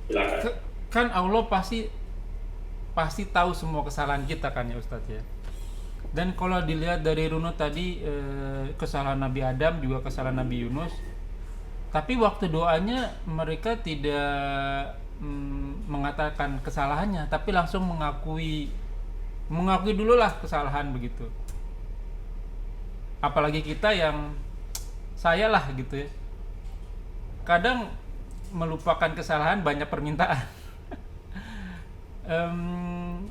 Silakan. Kan Allah pasti pasti tahu semua kesalahan kita kan ya Ustadz ya. Dan kalau dilihat dari runut tadi, kesalahan Nabi Adam juga kesalahan Nabi Yunus, tapi waktu doanya mereka tidak mengatakan kesalahannya, tapi langsung mengakui dulu lah kesalahan begitu. Apalagi kita yang saya lah gitu ya, kadang melupakan kesalahan banyak permintaan. Em,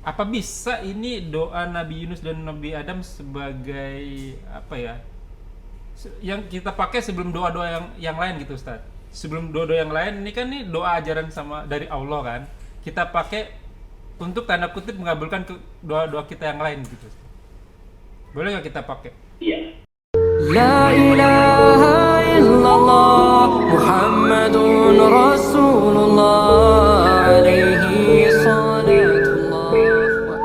apa bisa ini doa Nabi Yunus dan Nabi Adam sebagai apa ya, yang kita pakai sebelum doa-doa yang lain gitu Ustaz? Sebelum doa-doa yang lain ini kan nih doa ajaran sama dari Allah kan, kita pakai untuk tanda kutip mengabulkan ke doa-doa kita yang lain gitu. Boleh nggak kita pakai? Iya. لا إله إلا الله محمد رسول الله عليه صلاة الله وآله.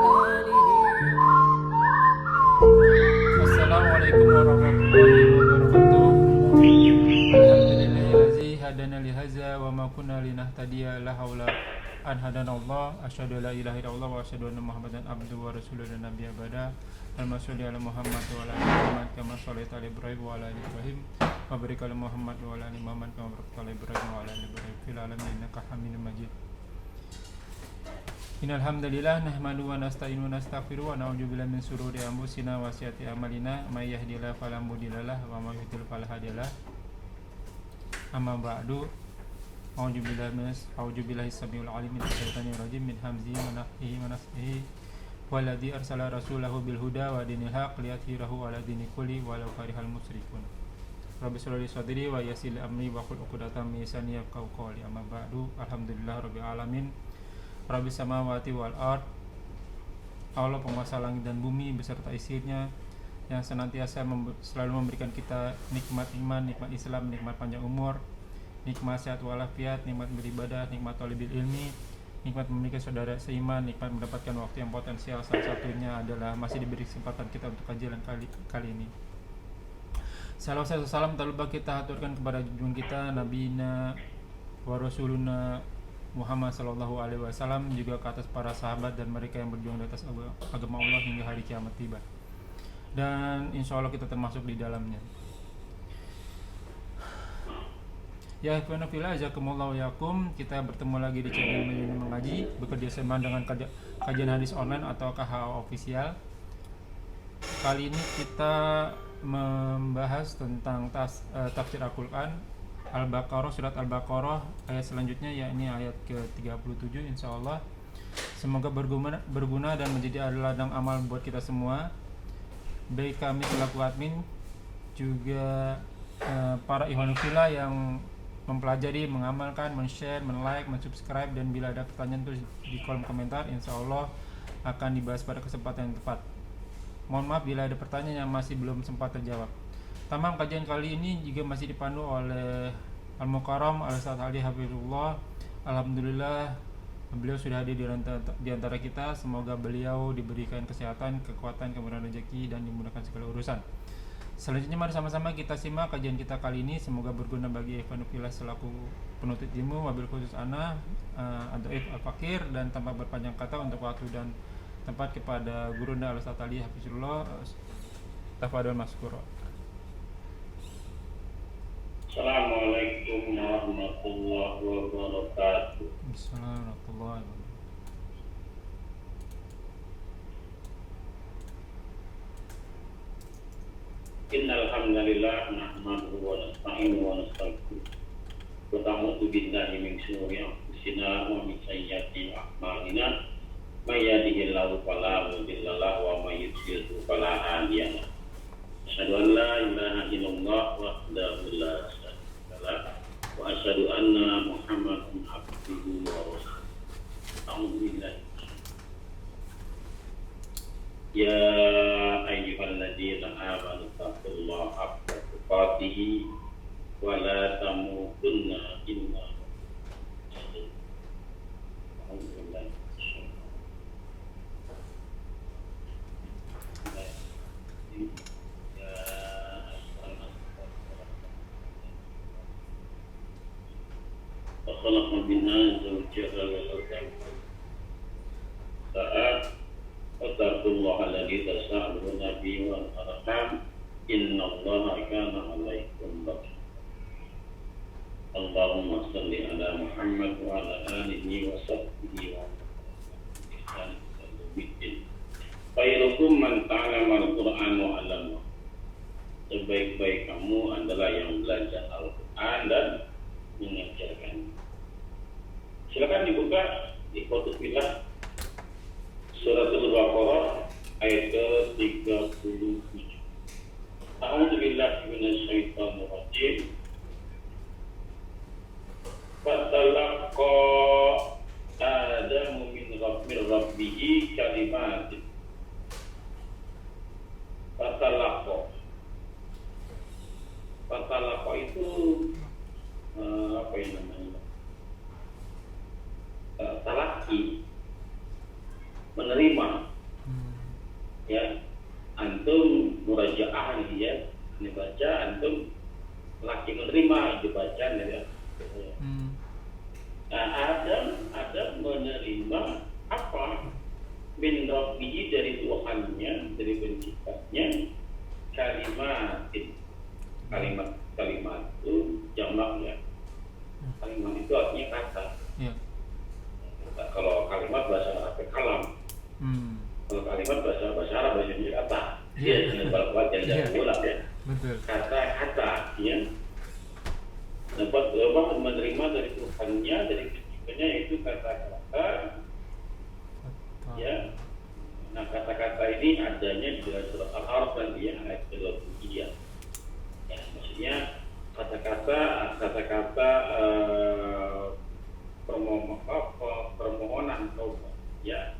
Assalamualaikum warahmatullahi wabarakatuh. Alhamdulillahillazi hadana lihaza wa ma kunna linahtadiya la haula an hadanallah. Asyhadu la ilaha illallah wa asyhadu anna Muhammadan abduhu wa rasuluhu dan nabiyya ba'da. Allahumma sholli ala Muhammad wa ala ali Muhammad kama shallaita ala Ibrahim wa ala ali Ibrahim wa barik ala Muhammad wa ala ali Muhammad kama barakta ala Ibrahim wa ala ali Ibrahim fil alamin innaka Hamidum Majid. Innal hamdalillah nahmaduhu wa nasta'inuhu wa nastaghfiruh wa na'udzu billahi min shururi anfusina wa sayyiati a'malina may yahdihillahu fala mudhillalah wa may yudhlil fala hadiyalah. Amma ba'du. A'udzu billahi samiul alim minasy syaithanir rajim min hamzihi wa nafthihi wa nafthihi. Walladzi arsala rasulahu bil huda wa dinil haqq liyudhhirahu 'ala dini kulli walau karihal musyrikun. Rabbi sholli sadri wa yassir li amri wa hlul 'uqdatam min lisani yafqahu qawli. Amma ba'du. Alhamdulillah rabbil alamin. Rabbi samawati wal ard, Allah penguasa langit dan bumi beserta isinya, yang senantiasa selalu memberikan kita nikmat iman, nikmat Islam, nikmat panjang umur, nikmat sehat walafiat, nikmat beribadah, nikmat tolibil ilmi, nikmat memiliki saudara seiman, nikmat mendapatkan waktu yang potensial. Salah satunya adalah masih diberi kesempatan kita untuk kajian kali ini. Salam tak lupa kita aturkan kepada junjungan kita Nabi wa Rasuluna Muhammad Sallallahu Alaihi Wasallam, juga ke atas para sahabat dan mereka yang berjuang di atas agama Allah hingga hari kiamat tiba. Dan insya Allah kita termasuk di dalamnya. Ya ikhwan fillah, jazakumullahu yakum. Kita bertemu lagi di channel Milenium Mengaji, bekerja sama dengan kajian hadis online atau KHO official. Kali ini kita membahas tentang tafsir Al-Quran Al-Baqarah, surat Al-Baqarah ayat selanjutnya, yakni ayat ke-37 insyaallah. Semoga berguna dan menjadi ladang amal buat kita semua, baik kami selaku admin, juga para ikhwan fillah yang mempelajari, mengamalkan, men-share, men-like, men-subscribe, dan bila ada pertanyaan tulis di kolom komentar, insyaallah akan dibahas pada kesempatan yang tepat. Mohon maaf bila ada pertanyaan yang masih belum sempat terjawab. Tamam, kajian kali ini juga masih dipandu oleh Al-Mukarram Al-Ustadz Ali Hafizullah. Alhamdulillah beliau sudah hadir di antara kita. Semoga beliau diberikan kesehatan, kekuatan, kemudahan rezeki, dan dimudahkan segala urusan. Selanjutnya mari sama-sama kita simak kajian kita kali ini. Semoga berguna bagi ikhwan fillah selaku penuntut ilmu, wabil khusus ana Adaif Al-Fakir, dan tanpa berpanjang kata untuk waktu dan tempat kepada guru Al-Ustadz Ali Hafizullah. Tafadhol maskura. Assalamualaikum warahmatullahi wabarakatuh. Assalamualaikum warahmatullahi wabarakatuh. Innal hamdalillah nahmaduhu wa nasta'inuhu wa nastaghfiruh. Wa na'udzu billahi min shururi anfusina wa min sayyiati a'malina. May yahdihillahu fala mudilla lahu wa may yudlil fala hadiya lahu. Asyhadu an la ilaha illallah wahdahu la syarika lahu wa asyhadu anna Muhammadan abduhu wa rasuluh. A'udzu billahi. Ya ayyuhalladzina amanu taqullaha haqqa tuqatih wa la tamutunna illa وخلق منها زوجها وخلق واتقوا الله الذي تساءلون به والأرحام إن الله كان عليكم رقيبا اللهم صل على محمد وعلى آله وصحبه وسلم khairukum man ta'allama al-Qur'an wa 'allama. Sebaik-baik kamu adalah yang belajar Al-Qur'an dan mengajarkan. Silakan dibuka di Qutbillah Suratul Baqarah ayat ke-37. A'udzu billahi minasyaitonir rajim. Fatalaqa Adamu min rabbihi kalimatin. Fatalaqa itu apa yang namanya? Talaki, menerima. Ya, antum murajaah nih ya, ini baca, antum laki menerima dibaca ya. Nah, Adam menerima apa? Min rabbihi, dari Tuhannya, dari penciptanya, kalimat itu jamak ya. Kalimat itu artinya kata. Ya. Nah, kalau kalimat bahasa Arab kalam. Kalau kalimat bahasa Arab bahasa kata. Dia dengan berbuat yang ulang ya. Betul. Kata ya. Dapat menerima dari Tuhannya, dari penciptanya, itu kata-kata. Ya. Nah, kata-kata ini adanya di dalam surat Al-Araf dan dia ayat ke-23. Ya, maksudnya kata-kata permohonan taubat, ya,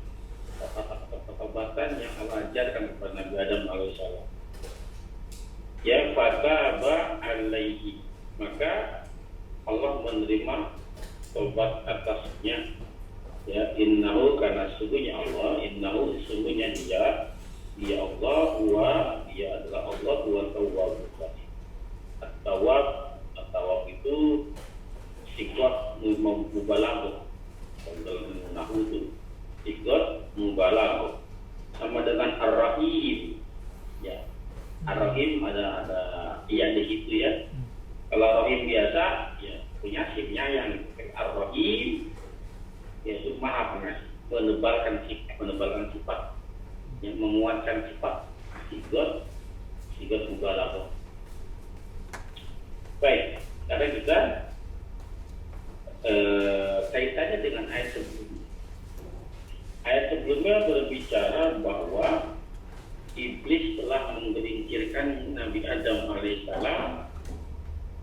kata-kata yang Allah ajarkan kepada Nabi Adam alaihissalam. Ya, fataba alaihi, maka Allah menerima taubat atasnya. Ya, innahu, karena sesungguhnya Allah, innahu, sesungguhnya dia Allah, dia adalah Allah, tawwabur rahim. At-tawwab itu sikot mubalaghah. Dalam nahwu itu sikot mubalaghah sama dengan ar-rahim. Ya, ar-rahim ada iya di situ ya. Kalau rahim biasa ya punya penyayang. Ar-rahim ya, itu maha pengasih, menebalkan sifat, yang menguatkan sifat. Sikot mubalaghah. Baik, karena kita kaitannya dengan ayat sebelumnya. Ayat sebelumnya berbicara bahwa iblis telah menggelincirkan Nabi Adam alaihissalam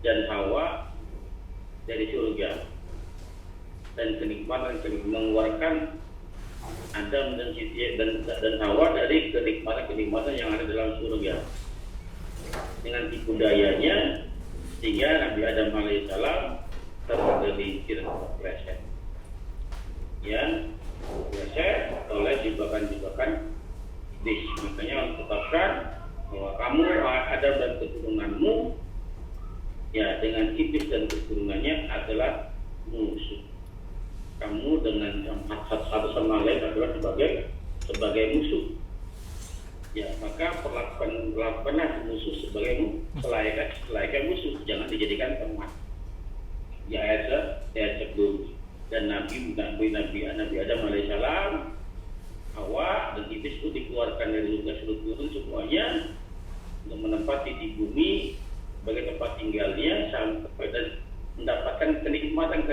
dan Hawa dari surga, dan kenikmatan mengeluarkan Adam dan Hawa dari kenikmatan yang ada dalam surga dengan tipu dayanya, sehingga Nabi Adam alaihissalam tergelincir, terpleset, ya, terpleset oleh jebakan-jebakan iblis. Makanya Allah tetapkan bahwa kamu Adam dan keturunanmu, ya, dengan iblis dan keturunannya adalah musuh. Kamu dengan satu sama lain adalah sebagai musuh. Ya, maka perlakukanlah musuh sebagai selayaknya musuh, jangan dijadikan teman. Ya, ayat sebelum. Dan Nabi Adam alaihissalam, Hawa dan iblis itu dikeluarkan dari surga seluruh semuanya untuk menempati di bumi sebagai tempat tinggalnya sampai dan mendapatkan kenikmatan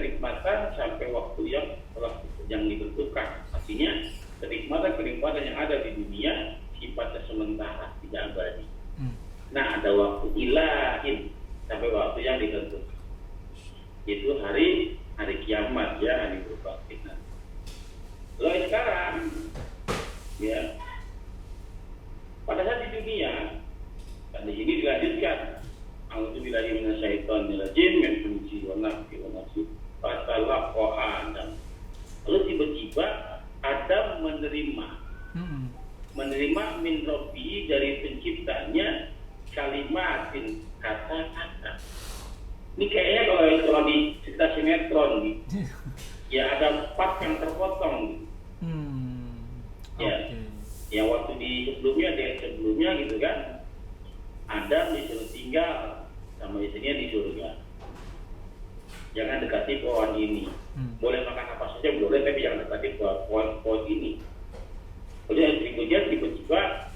sampai waktu yang ditentukan. Artinya kenikmatan yang ada di dunia sifatnya sementara, tidak abadi. Nah, ada waktu ilahin sampai waktu yang ditentukan. Itu hari kiamat, ya, hari berbakti. Lalu sekarang, ya, pada saat di dunia, dan di sini dilanjutkan, a'udzubillahi minasyaitonir rajim, min hamzihi wa nafthihi wa nafthihi, fatalaqa Adam. Lalu tiba-tiba Adam menerima min rabbihi, dari penciptanya, kalimatin, kata-kata. Ini kayaknya kalau cerita sinetron gitu. Ya ada part yang terpotong gitu. Ya, yang waktu di sebelumnya gitu kan, Adam disuruh tinggal sama istrinya di surga. Jangan dekati pohon ini. Boleh makan apa saja boleh, tapi jangan dekati pohon ini. Kemudian berikutnya tiba-tiba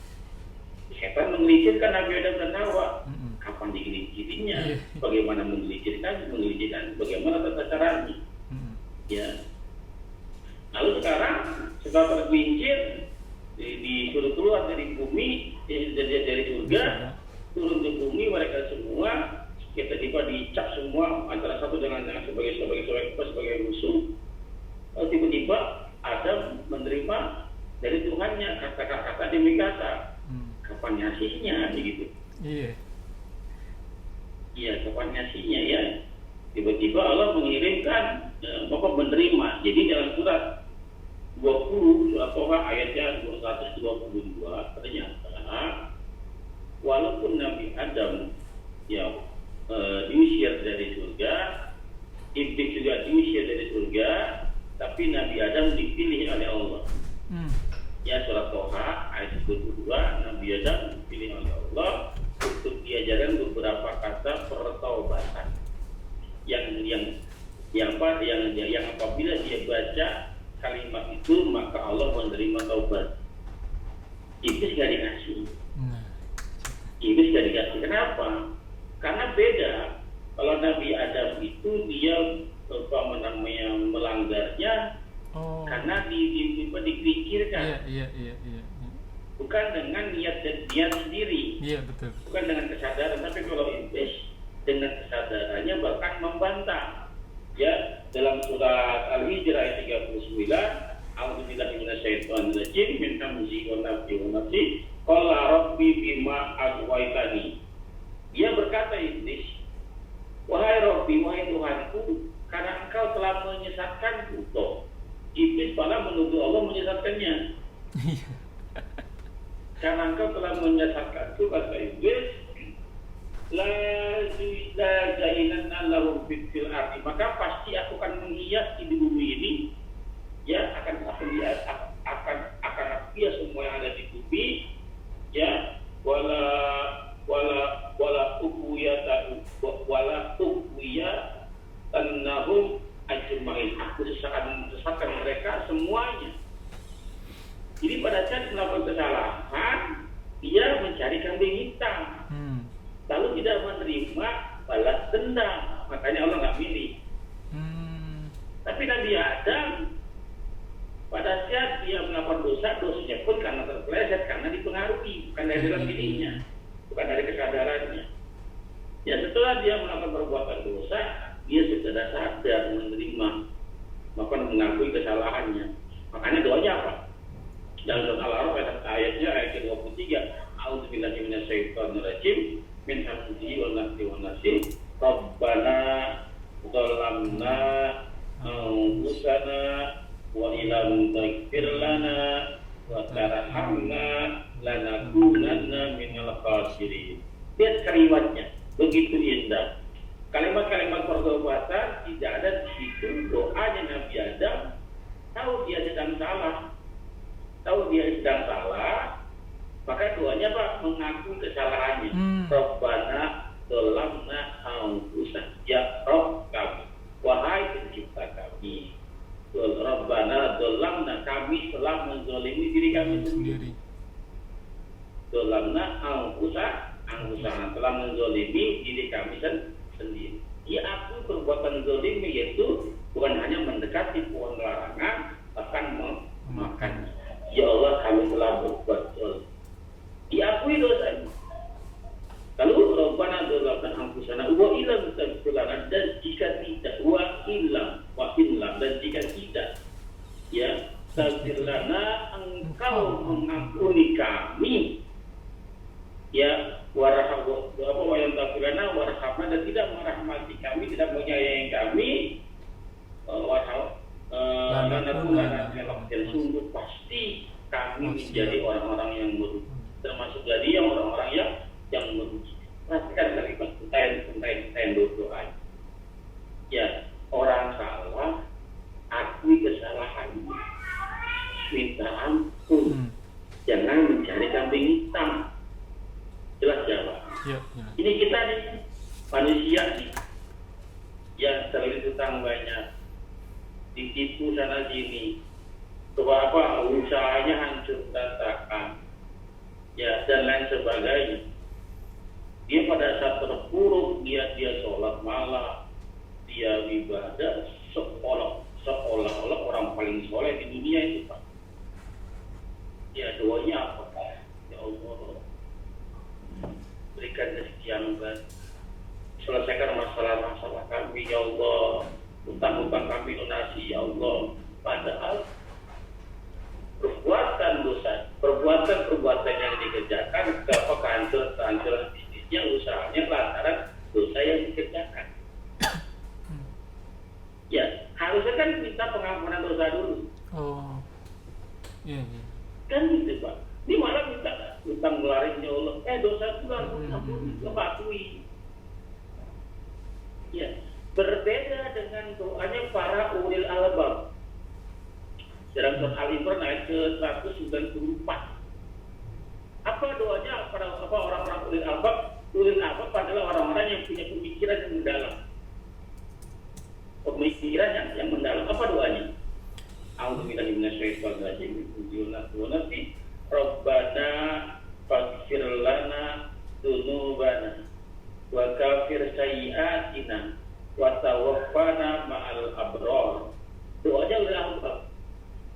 setan menggelincirkan Nabi Adam dan Hawa. Kapan digelincirnya? Bagaimana menggelincirkan? Bagaimana tata caranya? Ya. Lalu sekarang setelah tergelincir, disuruh keluar dari bumi, dari surga, turun ke bumi mereka semua. Kita tiba dicap semua antara satu dengan yang sebagai musuh. Lalu tiba-tiba Adam menerima dari Tuhannya kata-kata demi kata. Kapan ngasihnya begitu? Iya, kapan ngasihnya ya? Tiba-tiba Allah mengirimkan Bapak menerima. Jadi dalam surat 20 surat Toha ayatnya 222 ternyata walaupun Nabi Adam diusir dari surga, iblis juga diusir dari surga, tapi Nabi Adam dipilih oleh Allah. Ya, surat Toha ayat 22, Nabi Adam dipilih oleh Allah untuk diajarkan beberapa kata pertaubatan yang apabila dia baca kalimat itu maka Allah menerima taubat. Iblis gak dikasih. Kenapa? Karena beda. Kalau Nabi Adam itu dia melanggarnya karena dipikirkan. Bukan dengan niat sendiri. Iya, betul. Bukan dengan kesadaran, tapi kalau iblis dengan kesadarannya bahkan membantah. Ya, dalam surat Al-Hijr ayat 39, A'udzubillahi minasyaitonirrajim, min hamzihi wa nafthihi wa nafthihi, qala rabbi bima aghwaytani. Dia berkata iblis, wahai Rabbi, wahai Tuhanku, karena engkau telah menyesatkanku. Toh, iblis malah menuduh Allah menyesatkannya. Karena engkau telah menyesatkanku, kata iblis, la zainanna lahum fil ardi, maka pasti aku akan menghias di bumi ini, ya akan aku hias semua yang ada di bumi, ya wala uqwiya tanahum ajmain, aku sesatkan mereka semuanya. Jadi pada saat melakukan kesalahan, dia mencari kambing hitam. Lalu tidak menerima balas dendam, makanya Allah nggak pilih. Tapi Nabi Adam pada saat dia melakukan dosanya pun karena terpeleset, karena dipengaruhi, bukan dari dalam dirinya, bukan dari kesadarannya. Ya, setelah dia melakukan perbuatan dosa, dia sudah sadar menerima, maka mengakui kesalahannya. Makanya doanya apa? Dalam surat Al-A'raf ayatnya ayat 23, A'udzubillahi minasyaitonirrajim, min hamzihi wa nafthihi wa nafthihi, Rabbana zalamna anfusana wa illam taghfir lana wa tarhamna lanakunanna minal khasirin. Lihat kalimatnya, begitu indah. Kalimat-kalimat pertobatan tidak ada di situ. Doanya Nabi Adam, tahu dia sedang salah, maka doanya Pak mengaku kesalahannya. Rabbana zalamna anfusana, ya Rabb kami, wahai pencipta kami, Rabbana zalamna, kami telah menzalimi diri kami sendiri. Zalamna anfusana, telah menzalimi diri kami sendiri. Ya, aku perbuatan zalim yaitu bukan hanya mendekati pohon larangan, bahkan memakannya. Ya Allah, kami telah berbuat zalim. Diakui dosanya. Lalu Rabbana zalamna anfusana wa illam taghfir lana, dan jika tidak dan jika tidak ya taghfir lana, engkau mengampuni kami, ya warhamna dan tidak merahmati kami, tidak menyayangi kami, sungguh pasti kami menjadi orang-orang yang merugi, termasuk dari orang-orang yang merugi. Perhatikan kalimat doa. Ya, manusia nih yang terlilit utang banyak, ditipu sana sini, apa usahanya hancur berantakan, ya dan lain sebagainya. Dia pada saat terpuruk, dia sholat malam, dia ibadah seolah-olah orang paling soleh di dunia itu, Pak. Ya doanya apa? Ya Allah, berikan kesekian selesaikan masalah-masalah kami, ya Allah. Utang-utang kami lunasi, ya Allah. Padahal perbuatan yang dikerjakan, kehancuran bisnisnya, usahanya lantaran dosa yang dikerjakan. Ya, harusnya kan minta pengampunan dosa dulu. Oh, iya, iya. Kan gitu, Pak. Ini malah minta utang ngelarin, ya Allah. Dosa itu nggak akui. Ya, berbeda dengan doanya para ulil albab. Dalam surat Al-Imran ayat ke-194. Apa doanya pada orang-orang ulil albab? Ulil albab adalah orang-orang yang punya pemikiran yang mendalam. Pemikiran yang mendalam. Apa doanya? A'udzubillahi minasyaitonir rajim. Bismillahirrahmanirrahim. Rabbana faghfir lana dzunubana wa kafir sayyi'atina wa tawaffana ma'al abrar. Doanya ulil albab.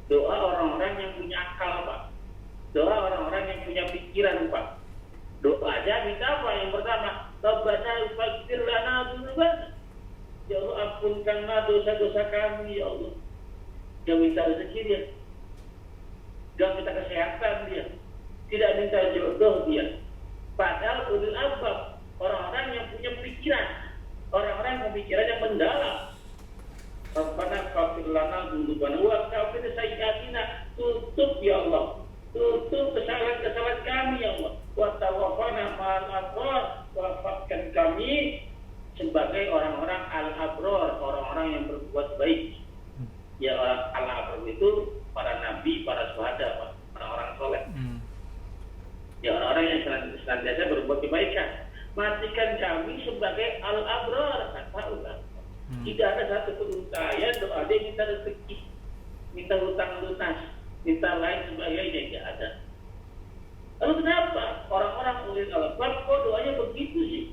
Doa orang-orang yang punya akal, Pak. Doa orang-orang yang punya pikiran, Pak. Doanya minta apa? Yang pertama, Rabbana faghfir lana dzunubana. Ya Allah, ampunkanlah dosa-dosa kami, ya Allah. Dia minta rezeki dia. Dia minta kesehatan dia. Tidak minta jodoh dia. Padahal ulul albab, orang-orang yang punya pikiran, orang-orang yang pikiran yang mendalam. Rabbana faghfir lana dzunubana wa kafir sayyi'atina. Tutup ya Allah, tutup kesalahan-kesalahan kami ya Allah. Wa tawaffana ma'al abrar. Wafatkan kami sebagai orang-orang al-abrar, orang-orang yang berbuat baik. Ya, orang al-abrar itu para nabi, para syuhada, orang-orang soleh. Ya, orang-orang yang senantiasa berbuat kebaikan. Matikan kami sebagai al-abrar, kata ulama. Tidak ada satu pun saya doa dia minta rezeki, minta hutang lunas, minta lain sebagainya, tidak ada. Lalu kenapa orang-orang ulil albab kok doanya begitu sih?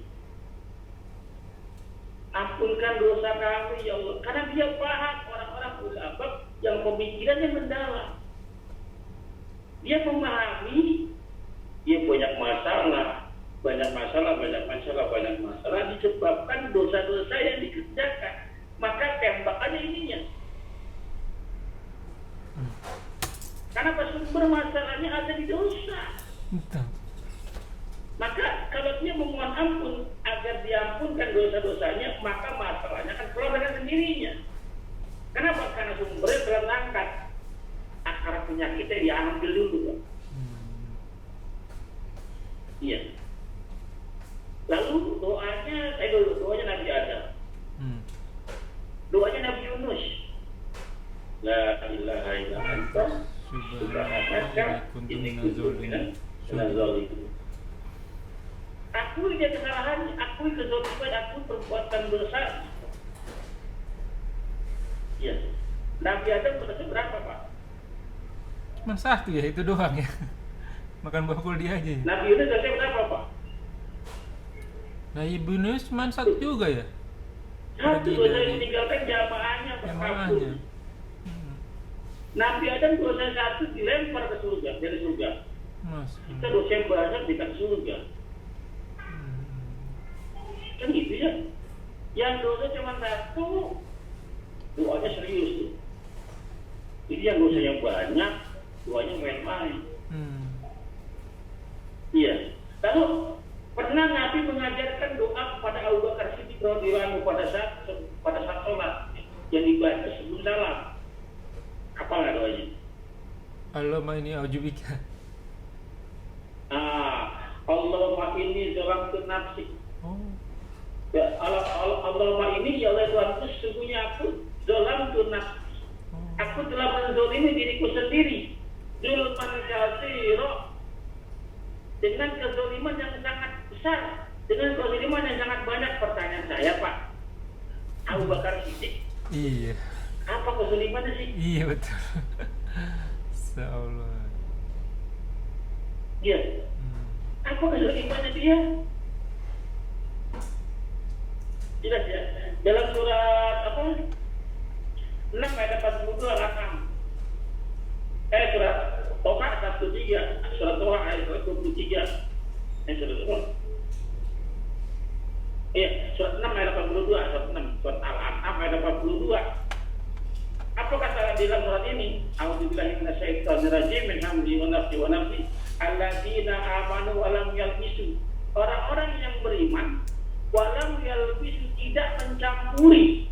Ampunkan dosa kami ya Allah. Karena dia paham orang-orang ulil albab yang pemikirannya mendalam. Dia memahami, dia banyak masalah disebabkan dosa-dosa yang dikerjakan. Maka tembak aja ininya. Karena sumber masalahnya ada di dosa. Betul. Maka kalau dia memohon ampun agar diampunkan dosa-dosanya, maka masalahnya akan keluar dengan sendirinya. Kenapa? Karena sumbernya telah terangkat. Akar penyakitnya diambil dulu. Iya. Lalu doanya Nabi Adam. Doanya Nabi Yunus. La ilaha illa anta subhanaka inni kuntu minaz zalimin. Akui dia kesalahannya, akui kezaliman, akui perbuatan dosa. Ya. Nabi Adam berdosa berapa, Pak? Cuma satu ya, itu doang ya. Makan bakul dia aja. Nabi Yunus dosa berapa, Pak? Nah, Ibu Yunus cuma satu juga ya? Satu dosa yang meninggalkan jamaahnya berkabung. Nabi Adam dosa satu dilempar ke surga, dari surga. Kita dosa yang banyak tidak ke surga. Kan gitu ya. Yang dosa cuma satu, doanya serius tuh. Jadi yang dosanya banyak, doanya main-main. Iya. Lalu pernah Nabi mengajarkan doa kepada Abu Bakar Siddiq radhiyallahu anhu pada saat sholat yang dibaca sebelum salam. Apa nggak doanya? Allahumma inni a'udzubika. Allahumma inni zalamtu nafsi. Ya, Allahumma inni ya Allah Tuhanku, sesungguhnya aku zalamtu nafsi. Aku telah menzalimi diriku sendiri. Zulman katsira, dengan kezaliman yang sangat besar. Dengan kezaliman yang sangat banyak. Pertanyaan saya, Pak, Abu Bakar Siddiq, Iya. apa kezalimannya sih? Iya betul. Insyaallah. Dia, apa kezalimannya dia? Jelas ya. Dalam surat apa? 6 ayat 42 Al-An'am. Surat Toha 13, surat Toha ayat 23. Surat Toha. Iya, surat 6 ayat 82, surat 6, surat Al-An'am ayat 82. Apa kata di dalam surat ini? A'udzubillahi minasyaitonirrajim min hamdi wa nafsi wa nafsi alladzina amanu wa lam yalbisu. Orang-orang yang beriman walam yalbisu, tidak mencampuri.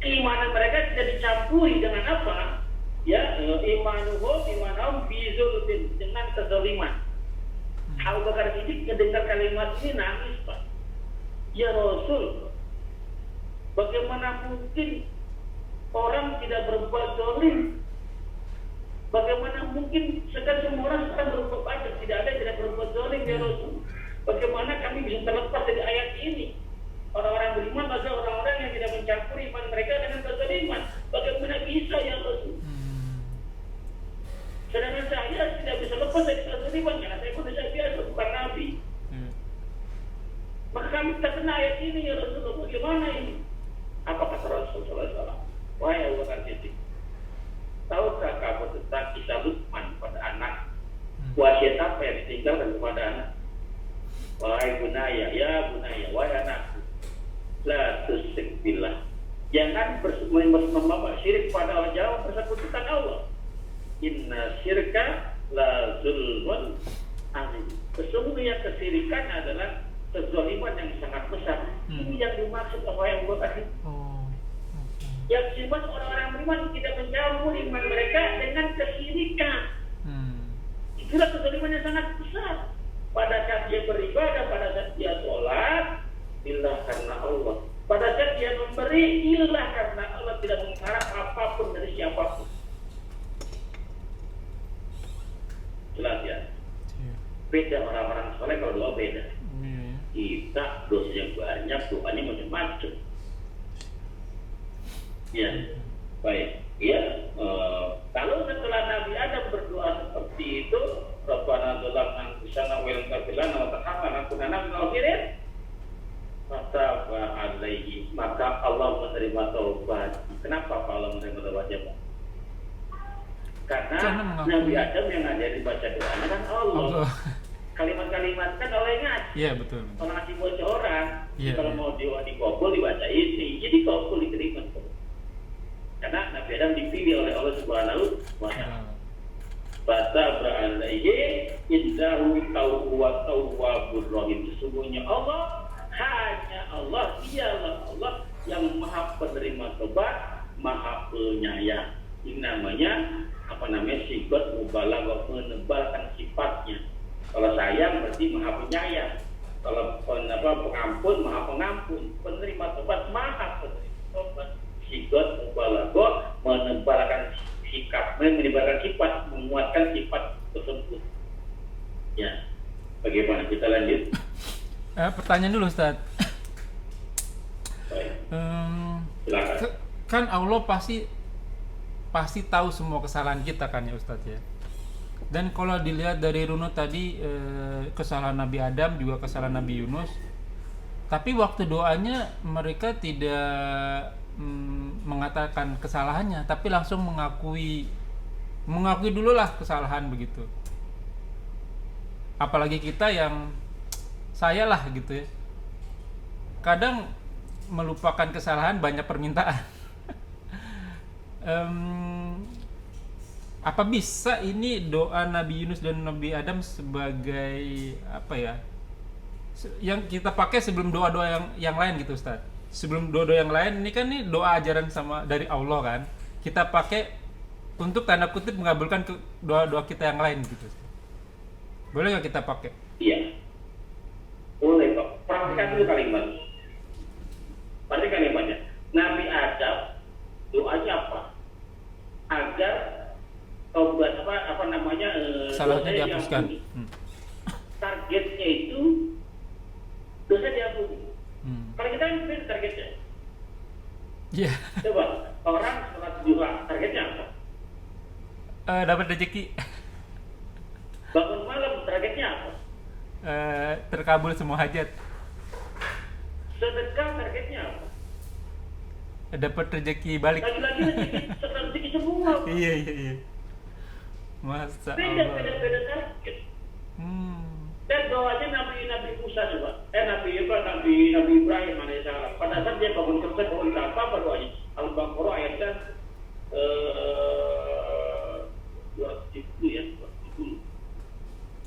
Keimanan mereka tidak dicampuri dengan apa? Ya, imanahum fi zulmin, dengan kezaliman. Abu Bakar Siddiq mendengar kalimat ini nangis, Pak. Ya Rasul, bagaimana mungkin orang tidak berbuat zalim? Bagaimana mungkin sekarang semua orang sekarang berbuat baik, tidak ada yang tidak berbuat zalim, ya Rasul? Bagaimana kami bisa terlepas dari ayat ini? Orang-orang beriman adalah orang-orang yang tidak mencampuri iman mereka dengan kezaliman. Bagaimana bisa, ya Rasul? Sedangkan saya tidak bisa lepas dari kezaliman karena saya manusia biasa, bukan Nabi. Maka kami terkena ayat ini, ya Rasulullah. Bagaimana ini? Apa kata Rasulullah SAW? Wahai Abu Bakar Siddiq, tahukah kamu tentang kisah Luqman pada anak? Wasiat apa yang ditinggalkan kepada anak? Wahai bunaya, ya bunaya, wahai anakku, la tusyrik billah. Jangan membawa syirik pada Allah, jangan persekutukan Allah. Inna syirka la zulmun azim. Sesungguhnya kesyirikan adalah kezaliman yang sangat besar. Ini yang dimaksud oleh yang Abu Bakar. Yang disebut orang-orang beriman tidak mencampur iman mereka dengan kesyirikan. Itulah kezaliman yang sangat besar. Pada saat dia beribadah, pada saat dia sholat, ilah karena Allah. Pada saat dia memberi, ilah karena Allah, tidak mengharap apapun dari siapapun. Jelas ya? Beda orang-orang soleh kalau doa beda. Kita dosanya banyak, doanya macam-macam. Ya, baik. Ya, kalau setelah Nabi Adam berdoa seperti itu, Rabbana dzalamna anfusana wa lam taghfir lana wa tarhamna lanakunanna minal khasirin, fataba alaihi, maka Allah menerima taubat. Kenapa Allah menerima taubatnya, Pak? Karena Nabi Adam yang ada dibaca doanya kan Allah. Kalimat-kalimat kan Allah yang ngasih. Iya betul. Kalau ngasih bocoran, kalau Iya. mau doa dikabul dibaca ini, jadi kabul diterima. Karena Nabi Adam dipilih oleh Allah Subhanahu wa Ta'ala. Bata beralaihi indahu tawwabur rahim. Sesungguhnya Allah, hanya Allah, dialah Allah yang maha penerima tobat, maha penyayang. Ini namanya sigot mubalaghah, menebalkan sifatnya. Kalau sayang berarti maha penyayang. Kalau pengampun, maha pengampun. Penerima tobat, maha penerima tobat. Sigot mubalaghah, menebalkan sikap, menebalkan sifat, menguatkan sifat tersebut. Ya, bagaimana kita lanjut? Pertanyaan dulu, Ustaz. Baik. Silakan. Kan Allah pasti tahu semua kesalahan kita kan ya Ustaz ya. Dan kalau dilihat dari runut tadi, kesalahan Nabi Adam juga kesalahan Nabi Yunus. Tapi waktu doanya mereka tidak mengatakan kesalahannya, tapi langsung mengakui dulu lah kesalahan begitu. Apalagi kita yang saya lah gitu ya, kadang melupakan kesalahan, banyak permintaan. Apa bisa ini doa Nabi Yunus dan Nabi Adam sebagai apa ya, yang kita pakai sebelum doa-doa yang lain gitu Ustaz? Sebelum doa-doa yang lain, ini kan nih doa ajaran sama dari Allah kan, kita pakai untuk tanda kutip mengabulkan doa-doa kita yang lain gitu. Boleh nggak kita pakai? Iya, boleh Pak. Perhatikan dulu kalimat. Pada kalimatnya, Nabi Adam doanya apa? Agar taubat kesalahannya dihapuskan. Targetnya itu Iya. Coba orang sholat duha targetnya apa? Dapat rezeki. Bangun malam targetnya apa? Terkabul semua hajat. Sedekah targetnya apa? Dapat rezeki balik. Lagi-lagi rezeki semua. Iya. Masa Beda Allah. target. Dan doanya Nabi Musa coba. Nabi Ibrahim alaihissalam. Pada saat dia bangun kerja, bangun apa doanya? Al-Baqarah ayat 270 ya. 270.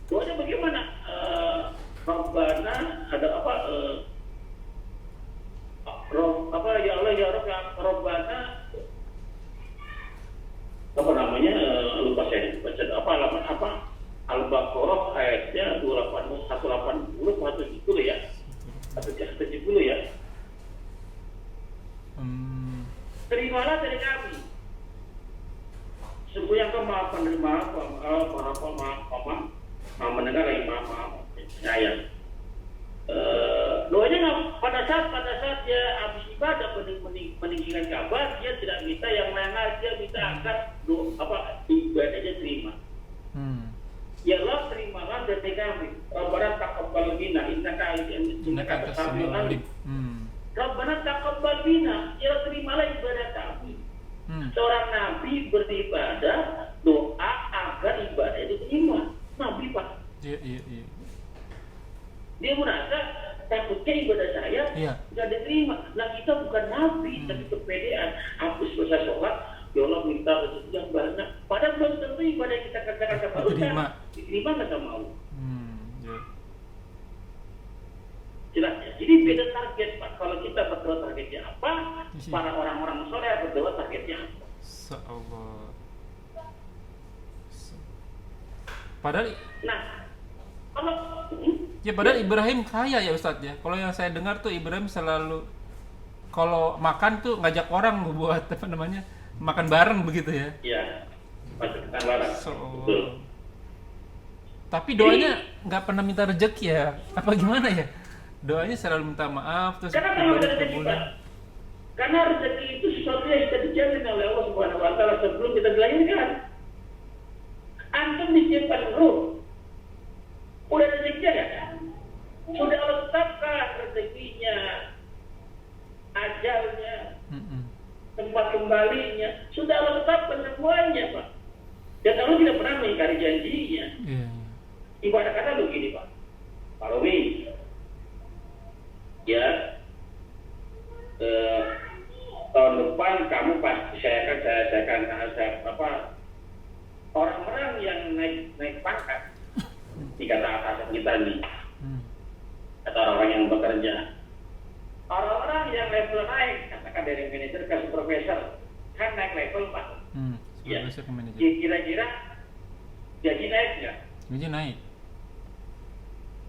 Doanya bagaimana? Rabbana ada apa? Ya Allah ya Rabb ya Rabbana apa namanya? Lupa saya baca apa halaman apa? Al-Baqarah ayatnya 180 170 ya. 170 ya. Terimalah dari kami. Sungguh yang kau maha penerima, maha mendengar lagi maha penyayang. Doanya pada saat dia habis ibadah meninggikan Ka'bah, dia tidak minta yang lain, dia minta agar ibadahnya terima. Ya Allah, terimalah dari kami. Rabbana taqabbal minna innaka antas samiul alim. Rabbana taqabbal minna, ya Allah, terimalah ibadah kami. Seorang nabi beribadah, doa agar ibadah itu diterima. Nabi Pak. Iya. Dia merasa takutnya ibadah saya tidak diterima. Nah kita bukan nabi, tapi kepedean. Hapus selesai sholat, ya Allah minta rezeki yang banyak. Padahal belum tentu ibadah yang kita kerjakan sama Allah diterima nggak sama Allah. Jelasnya. Jadi beda target Pak. Kalau kita berdoa targetnya apa, para orang-orang soleh berdoa targetnya apa. Allah. Padahal. Nah, kalau padahal Ibrahim kaya ya Ustadz ya. Kalau yang saya dengar tuh Ibrahim selalu kalau makan tuh ngajak orang buat apa namanya makan bareng begitu ya. Iya, makan bareng. Betul. Tapi doanya nggak pernah minta rezeki ya. Apa gimana ya? Doanya selalu minta maaf terus. Karena kalau ada rezeki Pak, karena rezeki itu sesuatu yang bisa dijamin oleh Allah Subhanahu Wa Taala sebelum kita dilahirkan. Antum disimpan ruh, udah rezekinya ya? Sudah Allah tetapkan rezekinya, ajalnya, tempat kembalinya, sudah Allah tetapkan semuanya Pak. Dan Allah tidak pernah mengingkari janjinya. Ibarat kata begini Pak, Pak Romi, ya tahun depan kamu pasti saya akan orang-orang yang naik pangkat di kata atasan kita nih, kata orang yang bekerja, orang-orang yang level naik, katakan dari manajer ke supervisor, kan naik level Pak. Ya. Kira-kira gaji naik nggak? Gaji naik.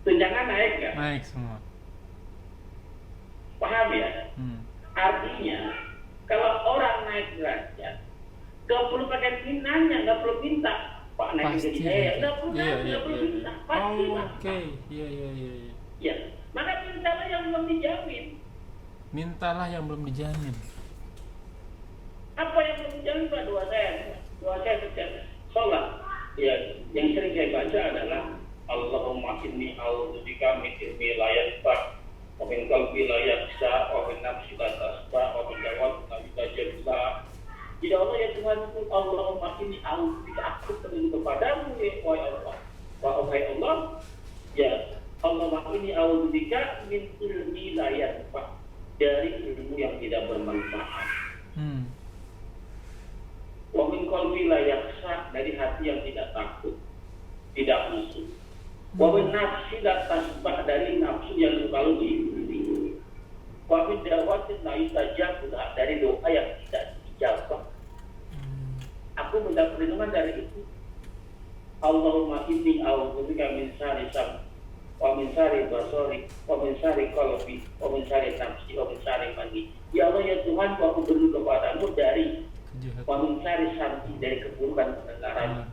Tunjangan naik nggak? Naik semua. Paham ya? Artinya kalau orang naik derajat, nggak perlu pakai nanya, nggak perlu minta. Pak naik gaji saya, nggak perlu nggak perlu minta. Pasti Pak. Oke. Iya. Ya, maka mintalah yang belum dijamin. Mintalah yang belum dijamin. Apa yang belum dijamin Pak? Doa saya setiap sholat. Ya, yang sering saya baca adalah Allahumma inni a'udzubika min ilmi la yanfa' wa min qalbi la yakhsha wa min nafsi la tasba' wa min da'wati la yustajaba. Ya Allah ya Tuhanku, Allahumma inni a'udzubika, aku berlindung kepadamu ya wahai Allah. Wahai Allah, ya Allahumma inni a'udzubika min ilmi la yanfa', dari ilmu yang tidak bermanfaat. Wa min qalbi la yakhsha, dari hati yang tidak takut, tidak musuh. Wa min nafsi la tasbah, dari nafsu yang selalu diikuti. Wa min da'watin la yustajab, dari doa yang tidak dijawab. Aku minta perlindungan dari itu. Allahumma inni a'udzubika min syarri sam wa min syarri basari wa min syarri qalbi wa min syarri nafsi wa min syarri mani. Ya Allah ya Tuhan, aku berlindung kepadamu dari wa min syarri samti, dari keburukan pendengaran.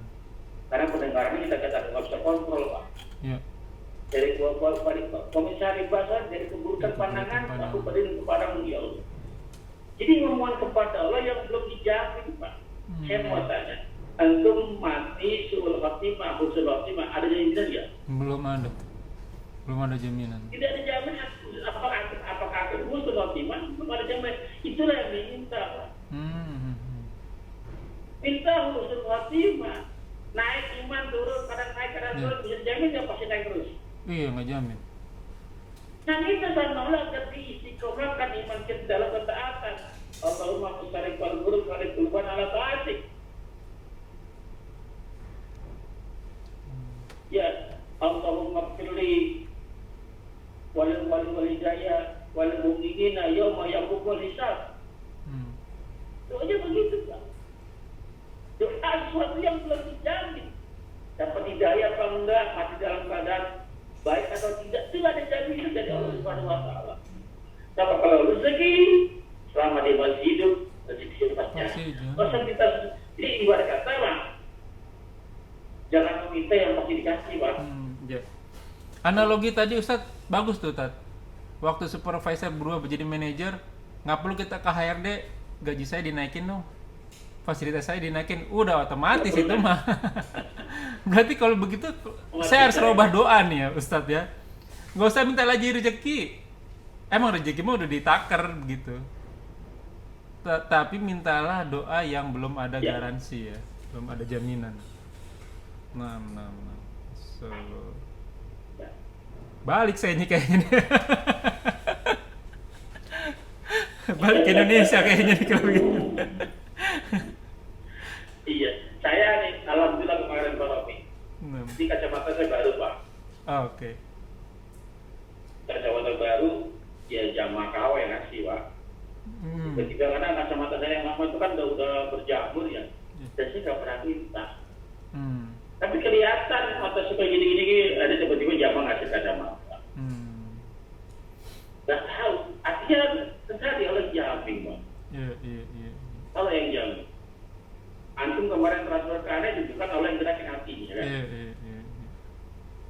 Karena pendengaran ini kita katakan nggak bisa kontrol Pak. Ya. Dari komisari basar, dari keburukan pandangan, aku berlindung kepadamu ya Allah. Jadi memohon kepada Allah yang belum dijamin, Pak. Saya mau tanya, antum mati suul khatimah, husnul khatimah, ada jaminan nggak? Belum ada jaminan. Tidak ada jaminan. Apakah antum husnul khatimah? Belum ada jaminan. Itulah yang diminta, Pak. Minta husnul khatimah, naik iman turun, kadang naik kadang turun, bisa jamin nggak pasti naik terus? Iya, nggak jamin. Nah kita sama Allah akan diistiqomahkan iman kita dalam ketaatan. Allahumma kusarif al-buruk karif kulban ala ta'atik. Ya, Allahumma firli walil walidayya walil mu'minina yawma yaqumul hisab. Doanya begitu, Pak. Doa sesuatu yang belum dijamin. Dapat hidayah apa enggak, masih dalam keadaan baik atau tidak, itu ada jaminan dari Allah Subhanahu wa taala. Tapi kalau rezeki selama dia masih hidup, rezeki sifatnya. Masa kita jadi ibarat kata lah, jangan meminta yang pasti dikasih, Pak. Ya. Analogi tadi Ustadz bagus tuh, Tat. Waktu supervisor berubah menjadi manajer, nggak perlu kita ke HRD, gaji saya dinaikin dong, fasilitas saya dinaikin, udah otomatis itu mah. Berarti kalau begitu saya harus rubah doa nih ya Ustadz ya. Nggak usah minta lagi rezeki. Emang rezeki mah udah ditakar gitu. Tapi mintalah doa yang belum ada garansi ya, belum ada jaminan. Nah. So, balik saya ini kayaknya. Balik ke Indonesia kayaknya nih kalau gitu. Iya, saya nih alhamdulillah kemarin Pak Romi. Ini kacamata saya baru, Pak. Oke. Kacamata baru, ya jamaah KW ngasih, Pak. Ketika karena kacamata saya yang lama itu kan udah berjamur ya, dan saya nggak pernah minta. Tapi kelihatan mata suka gini-gini, ada tiba-tiba jamaah ngasih kacamata. Nggak tahu, artinya terjadi oleh jamin, Pak. Iya. Allah yang jamin. Antum kemarin transfer ke aneh juga kan Allah yang gerakin hatinya kan. Iya.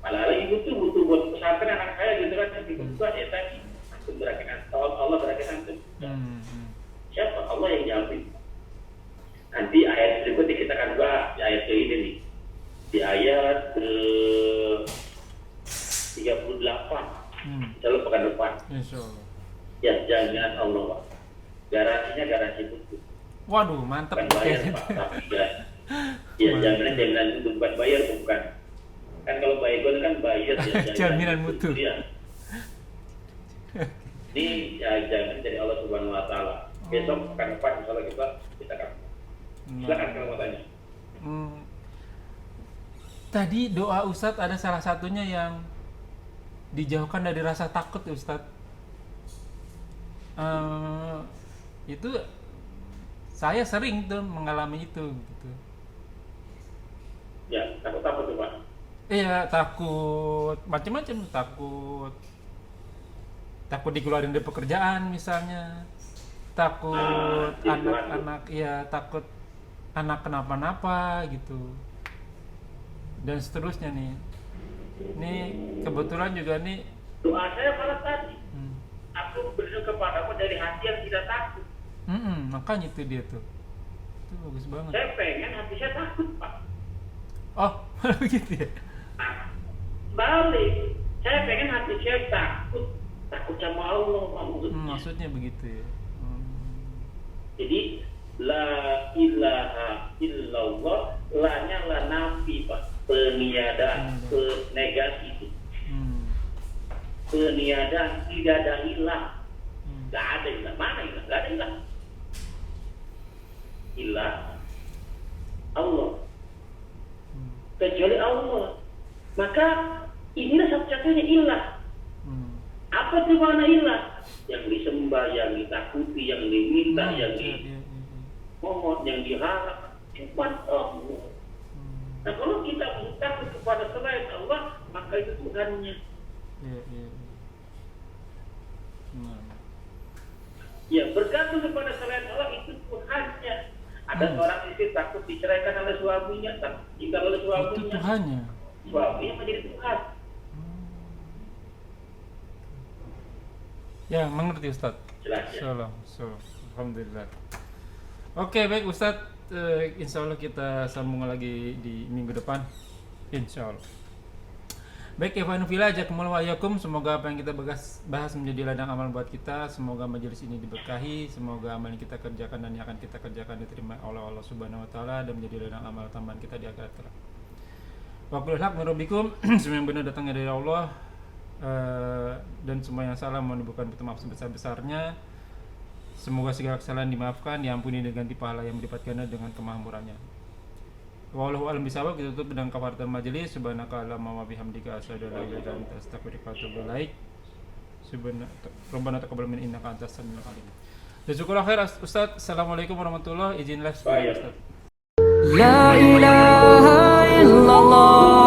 Padahal ibu tuh butuh buat pesantren anak saya gitu kan, tapi kebetulan ya tadi antum gerakin antum, Allah gerakin antum. Siapa? Allah yang jamin. Nanti ayat berikutnya kita akan bahas di ayat ini nih. Di ayat ke 38. Lalu pekan depan. Insyaallah. Ya jaminan Allah, Pak. Garansinya garansi betul. Waduh, mantap. Bukan bayar, Pak, tapi ya jaminan itu bukan bayar, bukan. Kan kalau bayar kan bayar ya. Jaminan mutu. Ya. Ini ya, jaminan dari Allah Subhanahu wa taala. Besok pekan depan insyaallah kita akan. Silakan kalau mau tanya. Tadi doa Ustadz ada salah satunya yang dijauhkan dari rasa takut Ustadz. Itu saya sering tuh mengalami itu gitu. Ya, takut tuh, Pak. Iya, takut macam-macam, takut dikeluarin dari pekerjaan misalnya, takut anak-anak, ya takut anak kenapa-napa gitu, dan seterusnya nih. Ini kebetulan juga nih doa saya pada tadi. Aku berdoa kepadamu dari hati yang tidak takut. Makanya itu dia tuh. Itu bagus banget. Saya pengen hati saya takut, Pak. Oh, begitu ya. Balik. Saya pengen hati saya takut sama Allah, maksudnya begitu ya. Jadi la ilaha illallah, la-nya la nafi, Pak. Peniadaan, negasi itu. Peniadaan, tidak ada ilah. Gak ada ilah. Mana ilah? Gak ada ilah. Ilah Allah. Kecuali Allah. Maka inilah satu-satunya ilah. Apa itu mana ilah? Yang disembah, yang ditakuti, yang diminta, yang dimohon, yang diharap. Cuma Allah. Nah kalau kita takut kepada selain Allah, maka itu Tuhannya. Ya, bergantung kepada selain Allah itu Tuhannya. Ada orang istri takut diceraikan oleh suaminya, takut tinggal oleh suaminya. Itu Tuhannya. Suaminya menjadi Tuhan. Ya, mengerti Ustaz. Jelas ya. So. Alhamdulillah. Oke, baik Ustadz. Insya Allah kita sambung lagi di minggu depan. Insya Allah. Baik, Ikhwanul Fillah, jazakumullahu wa'alaikum. Semoga apa yang kita bahas menjadi ladang amal buat kita. Semoga majelis ini diberkahi. Semoga amal yang kita kerjakan dan yang akan kita kerjakan diterima oleh Allah Subhanahu wa taala dan menjadi ladang amal tambahan kita di akhirat kelak. Wa qul haq min rabbikum. Semua yang benar datangnya dari Allah, dan semua yang salah mohon bukan minta maaf sebesar-besarnya. Semoga segala kesalahan dimaafkan, diampuni dan ganti pahala yang melipat ganda dengan kemahmurannya. Wallahu a'lam bishawab. Kita tutup dengan kafaratul majelis. Subhanaka allahumma wa bihamdika asyhadu an la ilaha illa anta astaghfiruka wa atubu ilaik. Rabbana taqabbal minna innaka antas samiul alim. Jazakallahu khair Ustaz. Assalamualaikum warahmatullahi wabarakatuh. Izin live Ustaz. La ilaha illallah